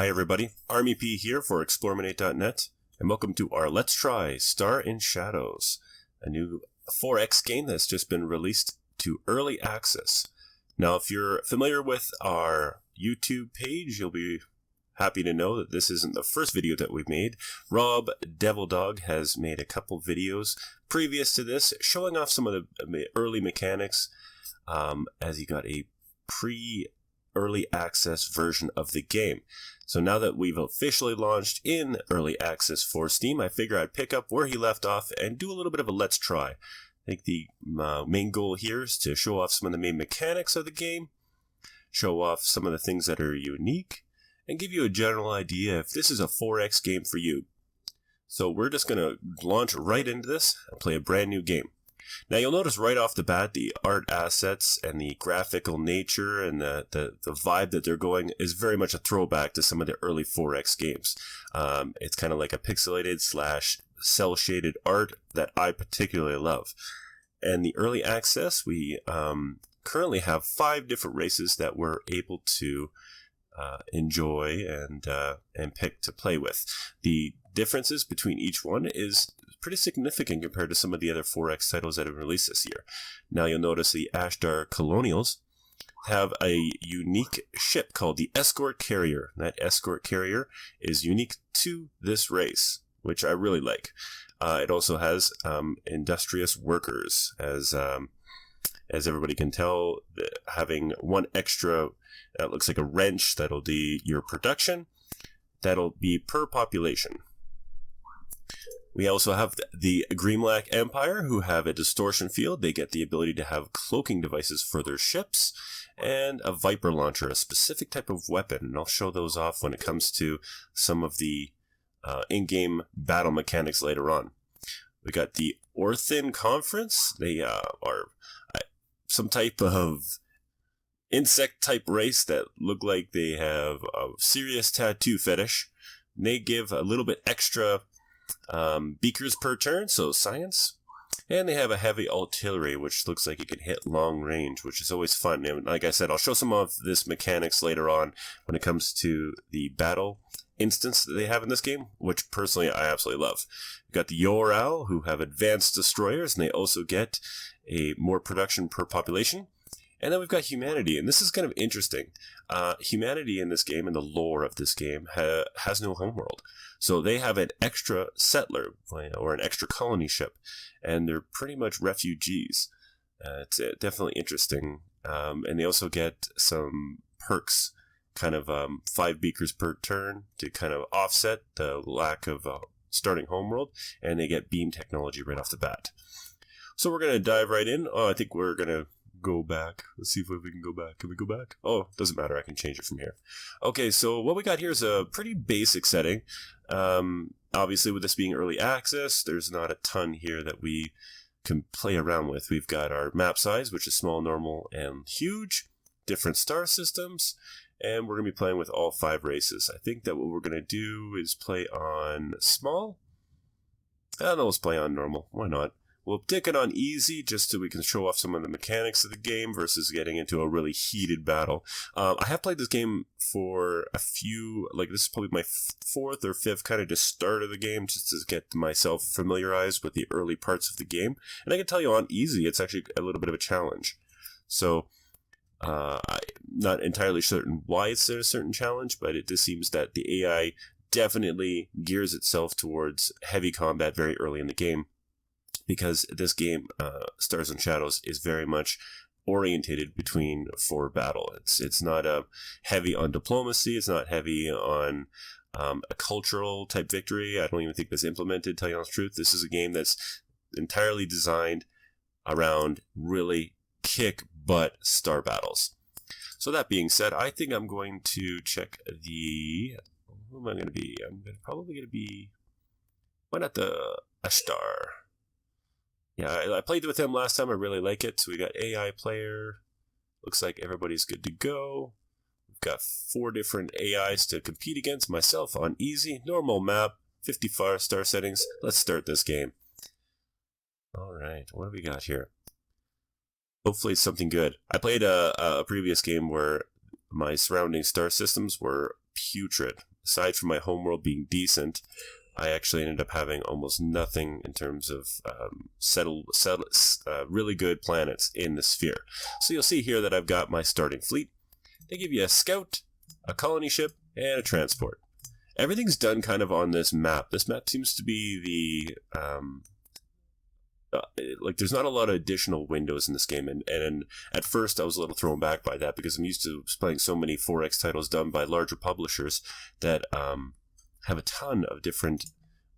Hi everybody, Army P here for eXplorminate.net, and welcome to our Let's Try Star in Shadows, a new 4X game that's just been released to early access. Now, if you're familiar with our YouTube page, you'll be happy to know that this isn't the first video that we've made. Rob Devil Dog has made a couple videos previous to this, showing off some of the early mechanics, as he got a early access version of the game. So now that we've officially launched in early access for Steam, I figure I'd pick up where he left off and do a little bit of a let's try. I think the main goal here is to show off some of the main mechanics of the game, show off some of the things that are unique, and give you a general idea if this is a 4X game for you. So we're just going to launch right into this and play a brand new game. Now you'll notice right off the bat the art assets and the graphical nature and the vibe that they're going is very much a throwback to some of the early 4X games. It's kind of like a pixelated / cell shaded art that I particularly love. And the early access, we currently have 5 different races that we're able to enjoy and pick to play with. The differences between each one is pretty significant compared to some of the other 4X titles that have been released this year. Now you'll notice the Ashdar Colonials have a unique ship called the Escort Carrier. That Escort Carrier is unique to this race, which I really like. It also has industrious workers, as everybody can tell, having one extra that looks like a wrench that'll do your production. That'll be per population. We also have the Grimlack Empire, who have a distortion field. They get the ability to have cloaking devices for their ships, and a Viper launcher, a specific type of weapon. And I'll show those off when it comes to some of the in-game battle mechanics later on. We got the Orthin Conference. They are some type of insect-type race that look like they have a serious tattoo fetish. They give a little bit extra beakers per turn, so science. And they have a heavy artillery, which looks like it can hit long range, which is always fun. And like I said, I'll show some of this mechanics later on when it comes to the battle instance that they have in this game, which personally I absolutely love. We've got the Yoral, who have advanced destroyers, and they also get a more production per population. And then we've got humanity, and this is kind of interesting. Humanity in this game, and the lore of this game, has no homeworld. So they have an extra settler, or an extra colony ship, and they're pretty much refugees. It's definitely interesting. And they also get some perks, kind of 5 beakers per turn, to kind of offset the lack of starting homeworld, and they get beam technology right off the bat. So we're going to dive right in. I think we're going to go back. Let's see if we can go back. Can we go back? Oh, doesn't matter. I can change it from here. Okay, so what we got here is a pretty basic setting. Obviously, with this being early access, there's not a ton here that we can play around with. We've got our map size, which is small, normal, and huge. Different star systems. And we're going to be playing with all 5 races. I think that what we're going to do is play on small. I don't know, let's play on normal. Why not? We'll take it on easy just so we can show off some of the mechanics of the game versus getting into a really heated battle. I have played this game for a few, this is probably my 4th or 5th kind of just start of the game, just to get myself familiarized with the early parts of the game. And I can tell you on easy, it's actually a little bit of a challenge. So, I'm not entirely certain why it's a certain challenge, but it just seems that the AI definitely gears itself towards heavy combat very early in the game. Because this game, Stars and Shadows, is very much orientated for battle. It's not heavy on diplomacy. It's not heavy on a cultural type victory. I don't even think that's implemented, tell you the truth. This is a game that's entirely designed around really kick-butt star battles. So that being said, I think I'm going to check the... Who am I going to be? I'm probably going to be... Why not the Ashdar? Yeah, I played with him last time. I really like it. So we got AI player. Looks like everybody's good to go. We've got 4 different AIs to compete against. Myself on easy, normal map, 54-star settings. Let's start this game. All right, what do we got here? Hopefully it's something good. I played a previous game where my surrounding star systems were putrid. aside from my homeworld being decent, I actually ended up having almost nothing in terms of really good planets in the sphere. So you'll see here that I've got my starting fleet. They give you a scout, a colony ship, and a transport. Everything's done kind of on this map. This map seems to be there's not a lot of additional windows in this game, and at first I was a little thrown back by that because I'm used to playing so many 4X titles done by larger publishers that have a ton of different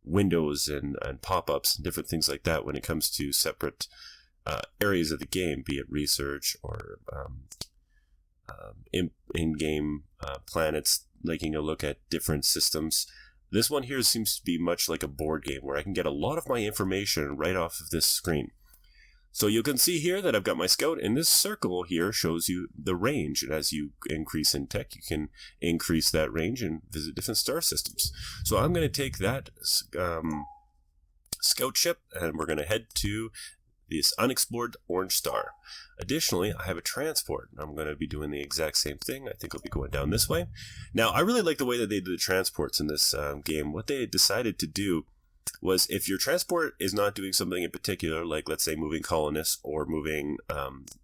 windows and pop-ups and different things like that when it comes to separate areas of the game, be it research or in-game planets, taking a look at different systems. This one here seems to be much like a board game where I can get a lot of my information right off of this screen. So you can see here that I've got my scout, and this circle here shows you the range. And as you increase in tech, you can increase that range and visit different star systems. So I'm going to take that scout ship, and we're going to head to this unexplored orange star. Additionally, I have a transport. I'm going to be doing the exact same thing. I think I'll be going down this way. Now, I really like the way that they did the transports in this game. What they decided to do was if your transport is not doing something in particular, like let's say moving colonists or moving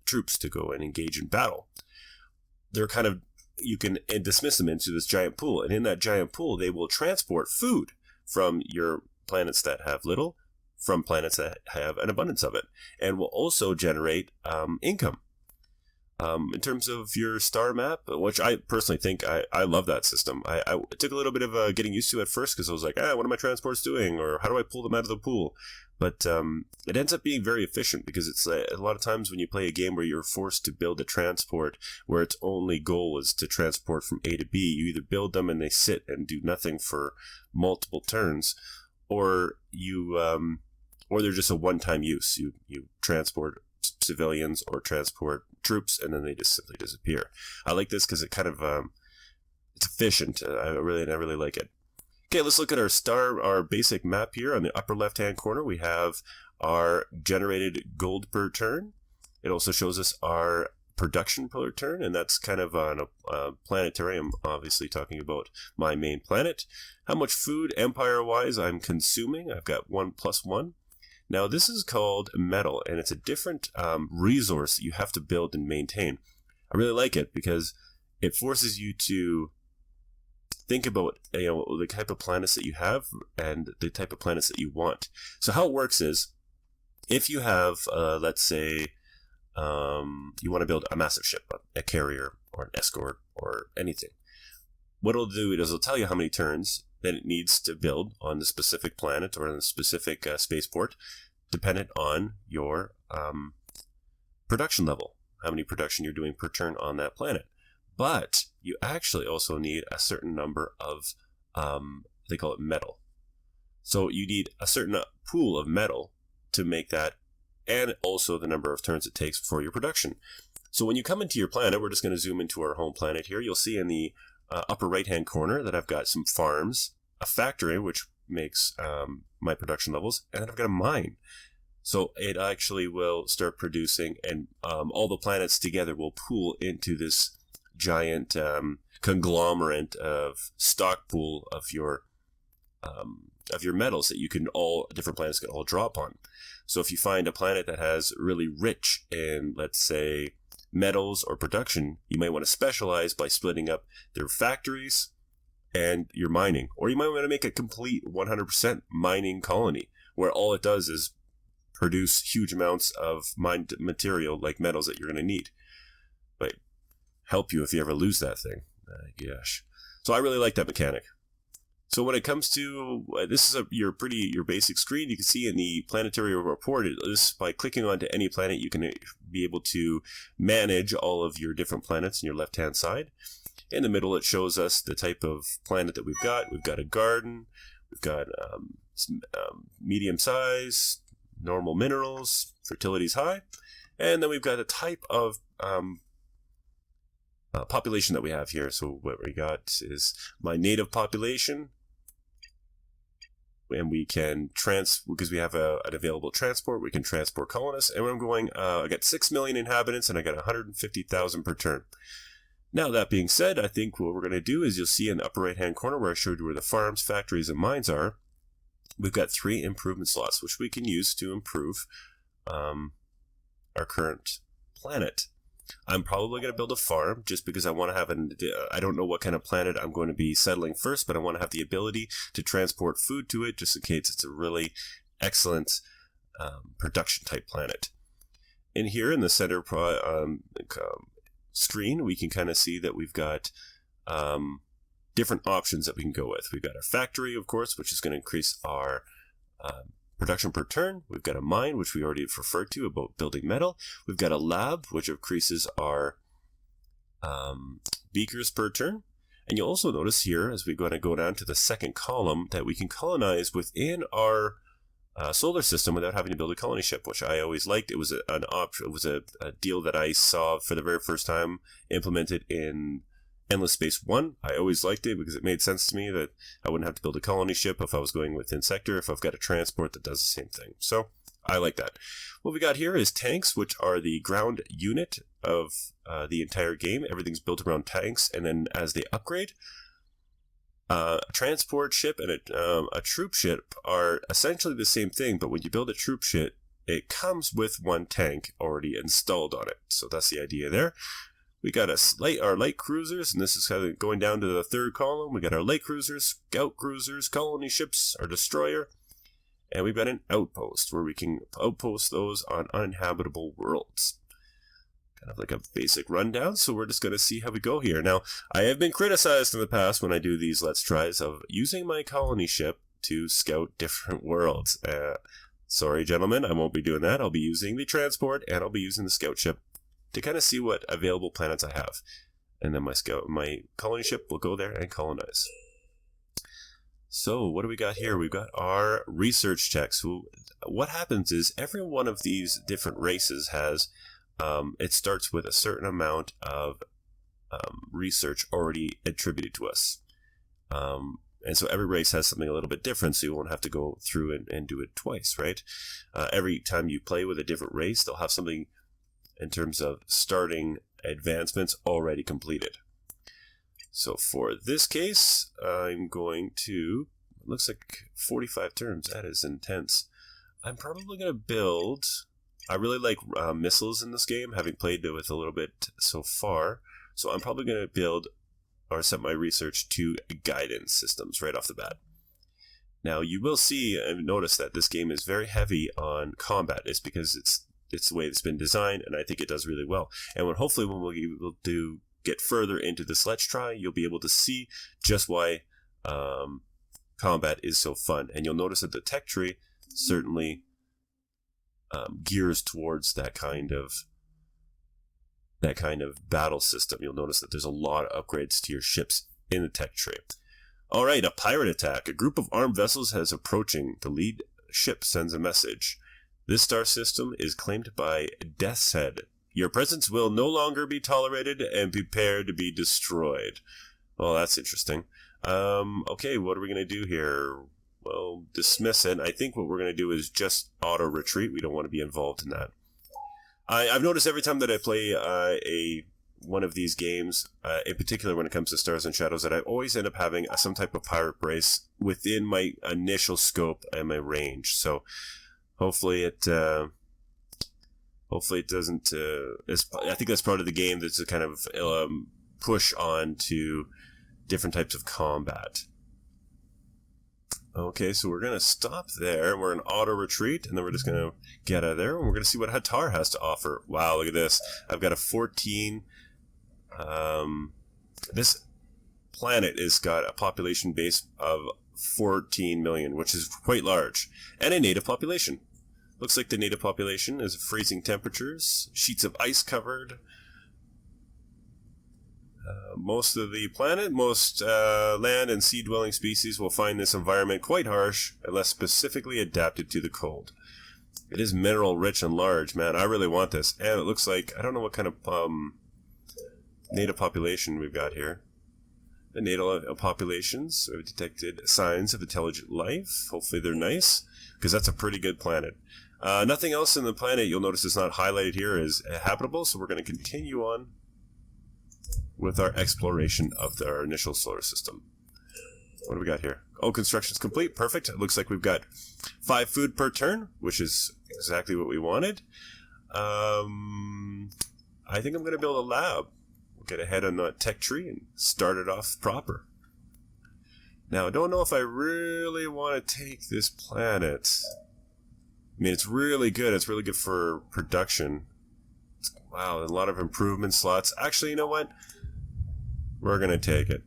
troops to go and engage in battle, they're kind of, you can dismiss them into this giant pool. And in that giant pool, they will transport food from your planets that have little, from planets that have an abundance of it, and will also generate income. In terms of your star map, which I personally think I love that system. I took a little bit of getting used to at first because I was like, what are my transports doing? Or how do I pull them out of the pool? But it ends up being very efficient because it's a lot of times when you play a game where you're forced to build a transport where its only goal is to transport from A to B, you either build them and they sit and do nothing for multiple turns, or they're just a one-time use. You transport civilians or transport troops, and then they just simply disappear. I like this because it kind of it's efficient. I really like it. Okay, let's look at our basic map here. On the upper left-hand corner, we have our generated gold per turn. It also shows us our production per turn, and that's kind of on a planetary. I'm obviously talking about my main planet. How much food, empire-wise, I'm consuming. I've got 1+1. Now, this is called metal, and it's a different resource that you have to build and maintain. I really like it because it forces you to think about the type of planets that you have and the type of planets that you want. So how it works is, if you have, let's say, you want to build a massive ship, a carrier or an escort or anything, what it'll do is it'll tell you how many turns that it needs to build on the specific planet or on the specific spaceport, dependent on your production level, how many production you're doing per turn on that planet. But you actually also need a certain number of, they call it metal. So you need a certain pool of metal to make that, and also the number of turns it takes for your production. So when you come into your planet, we're just going to zoom into our home planet here. You'll see in the upper right-hand corner that I've got some farms, a factory, which makes my production levels, and then I've got a mine. So it actually will start producing, and all the planets together will pool into this giant conglomerate of stock pool of your metals that different planets can all draw upon. So if you find a planet that has really rich in, let's say, metals or production, you might want to specialize by splitting up their factories and your mining. Or you might want to make a complete 100% mining colony where all it does is produce huge amounts of mined material like metals that you're going to need. But help you if you ever lose that thing. Gosh. So I really like that mechanic. So when it comes to, this is your basic screen. You can see in the planetary report, by clicking onto any planet, you can be able to manage all of your different planets in your left-hand side. In the middle, it shows us the type of planet that we've got. We've got a garden. We've got medium size, normal minerals, fertility's high. And then we've got a type of population that we have here. So what we got is my native population, and we can because we have an available transport, we can transport colonists. And I'm going, I got 6 million inhabitants, and I got 150,000 per turn. Now, that being said, I think what we're going to do is you'll see in the upper right-hand corner where I showed you where the farms, factories, and mines are, we've got 3 improvement slots, which we can use to improve our current planet. I'm probably going to build a farm just because I want to have I don't know what kind of planet I'm going to be settling first, but I want to have the ability to transport food to it just in case it's a really excellent production type planet. In here in the center screen, we can kind of see that we've got different options that we can go with. We've got our factory, of course, which is going to increase our production per turn. We've got a mine, which we already have referred to about building metal. We've got a lab, which increases our beakers per turn. And you'll also notice here, as we're going to go down to the second column, that we can colonize within our solar system without having to build a colony ship, which I always liked. It was an option. It was a deal that I saw for the very first time implemented in Endless Space 1. I always liked it because it made sense to me that I wouldn't have to build a colony ship if I was going within sector, if I've got a transport that does the same thing. So I like that. What we got here is tanks, which are the ground unit of the entire game. Everything's built around tanks, and then as they upgrade, a transport ship and a troop ship are essentially the same thing, but when you build a troop ship, it comes with 1 tank already installed on it. So that's the idea there. We got our light cruisers, and this is kind of going down to the third column. We got our light cruisers, scout cruisers, colony ships, our destroyer, and we've got an outpost where we can outpost those on uninhabitable worlds. Kind of like a basic rundown, so we're just going to see how we go here. Now, I have been criticized in the past when I do these Let's Tries of using my colony ship to scout different worlds. Sorry, gentlemen, I won't be doing that. I'll be using the transport, and I'll be using the scout ship to kind of see what available planets I have. And then my colony ship will go there and colonize. So what do we got here? We've got our research checks. What happens is every one of these different races has, it starts with a certain amount of research already attributed to us. And so every race has something a little bit different, so you won't have to go through and do it twice, right? Every time you play with a different race, they'll have something in terms of starting advancements already completed. So for this case, I'm going to, it looks like 45 turns. That is intense. I'm probably going to build, I really like missiles in this game, having played with a little bit so far. So I'm probably going to build or set my research to guidance systems right off the bat. Now you will see and notice that this game is very heavy on combat. It's because it's the way it's been designed, and I think it does really well. And hopefully when we'll get further into this Let's Try, you'll be able to see just why combat is so fun. And you'll notice that the tech tree certainly gears towards that kind of battle system. You'll notice that there's a lot of upgrades to your ships in the tech tree. All right, a pirate attack. A group of armed vessels is approaching. The lead ship sends a message. This star system is claimed by Death's Head. Your presence will no longer be tolerated and prepare to be destroyed. Well, that's interesting. Okay, what are we going to do here? Well, dismiss it. I think what we're going to do is just auto-retreat. We don't want to be involved in that. I've noticed every time that I play one of these games, in particular when it comes to Stars and Shadows, that I always end up having some type of pirate race within my initial scope and my range. So hopefully it doesn't. I think that's part of the game. That's a kind of push on to different types of combat. Okay, so we're gonna stop there. We're in auto retreat, and then we're just gonna get out of there, and we're gonna see what Hatar has to offer. Wow, look at this! I've got a 14. This planet has got a population base of 14 million, which is quite large, and a native population. Looks like the native population is freezing temperatures, sheets of ice covered. Most of the planet, most land and sea-dwelling species will find this environment quite harsh unless specifically adapted to the cold. It is mineral-rich and large, man. I really want this. And it looks like, I don't know what kind of native population we've got here. The native populations have detected signs of intelligent life. Hopefully they're nice, because that's a pretty good planet. Nothing else in the planet, you'll notice it's not highlighted here, is habitable, so we're going to continue on. with our exploration of our initial solar system. What do we got here? Oh, construction's complete. Perfect. It looks like we've got 5 food per turn, which is exactly what we wanted. I think I'm going to build a lab. We'll get ahead on the tech tree and start it off proper. Now, I don't know if I really want to take this planet. I mean, it's really good. It's really good for production. Wow, a lot of improvement slots. Actually, you know what? We're going to take it.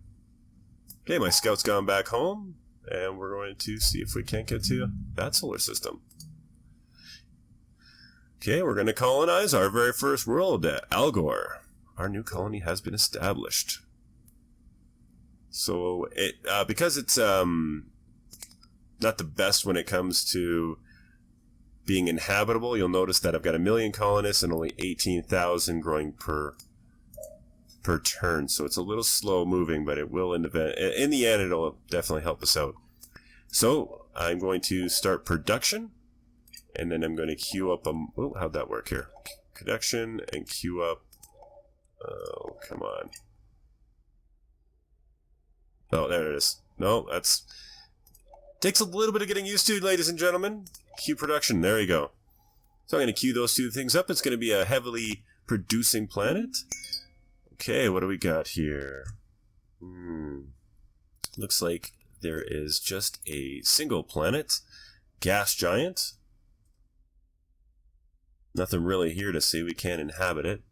Okay, my scout's gone back home, and we're going to see if we can't get to that solar system. Okay, we're going to colonize our very first world, Algor. Our new colony has been established. So, because it's not the best when it comes to being inhabitable, you'll notice that I've got 1 million colonists and only 18,000 growing per turn. So it's a little slow moving, but it will in the end, it'll definitely help us out. So I'm going to start production, and then I'm going to queue up how'd that work here? Production and queue up. Oh, come on. Oh, there it is. No, takes a little bit of getting used to, ladies and gentlemen. Queue production. There you go. So I'm going to queue those 2 things up. It's going to be a heavily producing planet. Okay, what do we got here? Looks like there is just a single planet. Gas giant. Nothing really here to say we can't inhabit it.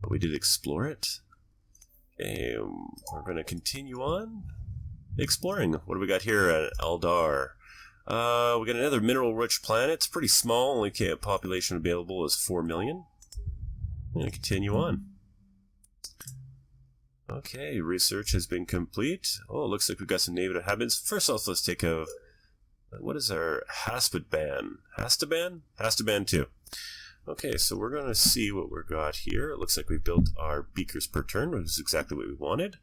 But we did explore it. Okay, we're going to continue on exploring. What do we got here at Eldar? We got another mineral-rich planet. It's pretty small. Only population available is 4 million. I'm going to continue on. Okay, research has been complete. Oh, it looks like we've got some native inhabitants. First off, let's take a... What is our Hastaban? Hastaban? Hastaban 2. Okay, so we're going to see what we've got here. It looks like we built our beakers per turn, which is exactly what we wanted.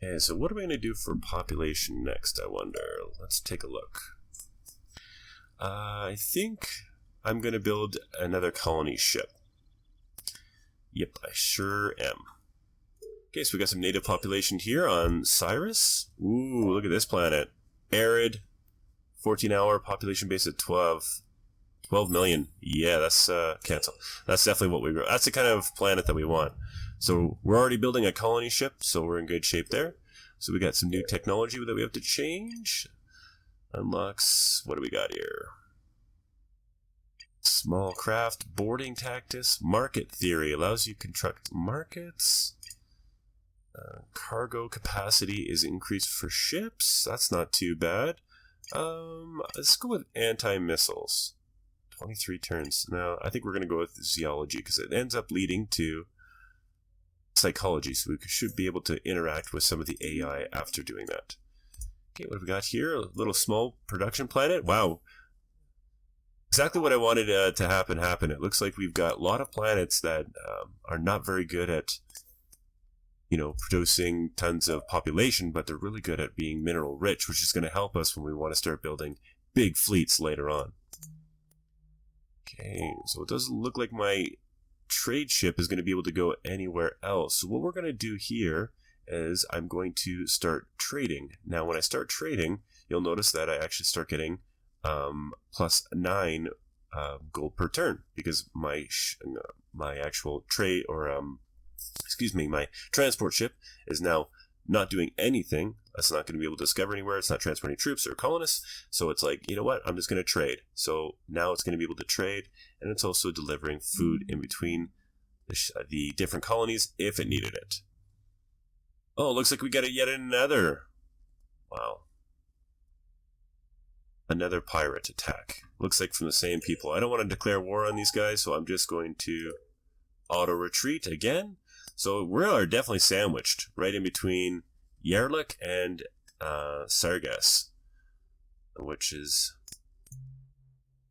Okay, so what are we going to do for population next, I wonder? Let's take a look. I think I'm going to build another colony ship. Yep, I sure am. Okay, so we got some native population here on Cyrus. Ooh, look at this planet. Arid, 14-hour population base at 12 million. Yeah, that's cancel. That's definitely what we grow. That's the kind of planet that we want. So we're already building a colony ship, so we're in good shape there. So we got some new technology that we have to change. Unlocks, what do we got here? Small craft, boarding tactics, market theory. Allows you to construct markets. Cargo capacity is increased for ships. That's not too bad. Let's go with anti-missiles. 23 turns. Now, I think we're going to go with zoology because it ends up leading to psychology, so we should be able to interact with some of the AI after doing that. Okay, what have we got here? A little small production planet. Wow. Exactly what I wanted to happen. It looks like we've got a lot of planets that are not very good at, producing tons of population, but they're really good at being mineral rich, which is going to help us when we want to start building big fleets later on. Okay, so it doesn't look like my trade ship is going to be able to go anywhere else. So what we're going to do here is I'm going to start trading. Now, when I start trading, you'll notice that I actually start getting +9 gold per turn because my actual trade my transport ship is now not doing anything. It's not going to be able to discover anywhere. It's not transporting troops or colonists. So it's like, you know what? I'm just going to trade. So now it's going to be able to trade, and it's also delivering food in between the different colonies if it needed it. Oh, looks like we got yet another. Wow. Another pirate attack. Looks like from the same people. I don't want to declare war on these guys, so I'm just going to auto-retreat again. So we are definitely sandwiched right in between Yarluk and Sargas, which is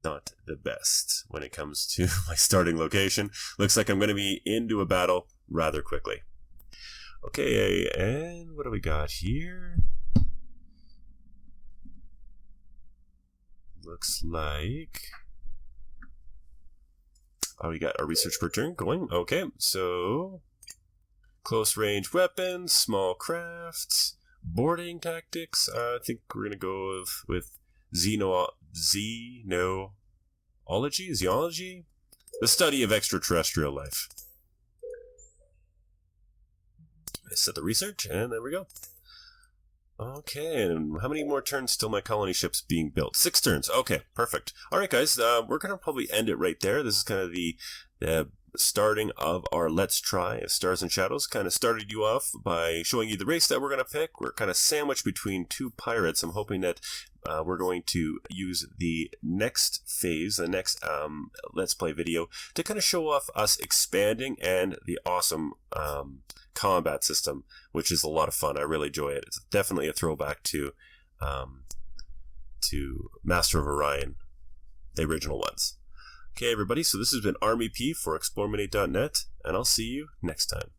not the best when it comes to my starting location. Looks like I'm going to be into a battle rather quickly. Okay, and what do we got here? Looks like Oh, we got our research per turn going. Okay, so close range weapons, small crafts, boarding tactics. I think we're gonna go with xenology, the study of extraterrestrial life. I set the research, and there we go. Okay, and how many more turns till my colony ship's being built? 6 turns. Okay, perfect. All right, guys, we're going to probably end it right there. This is kind of the starting of our Let's Try of Stars and Shadows. Kind of started you off by showing you the race that we're going to pick. We're kind of sandwiched between 2 pirates. I'm hoping that we're going to use the next phase, the next Let's Play video, to kind of show off us expanding and the awesome combat system, which is a lot of fun. I really enjoy it. It's definitely a throwback to Master of Orion, the original ones. Okay, everybody, so this has been Army P for eXplorminate.net, and I'll see you next time.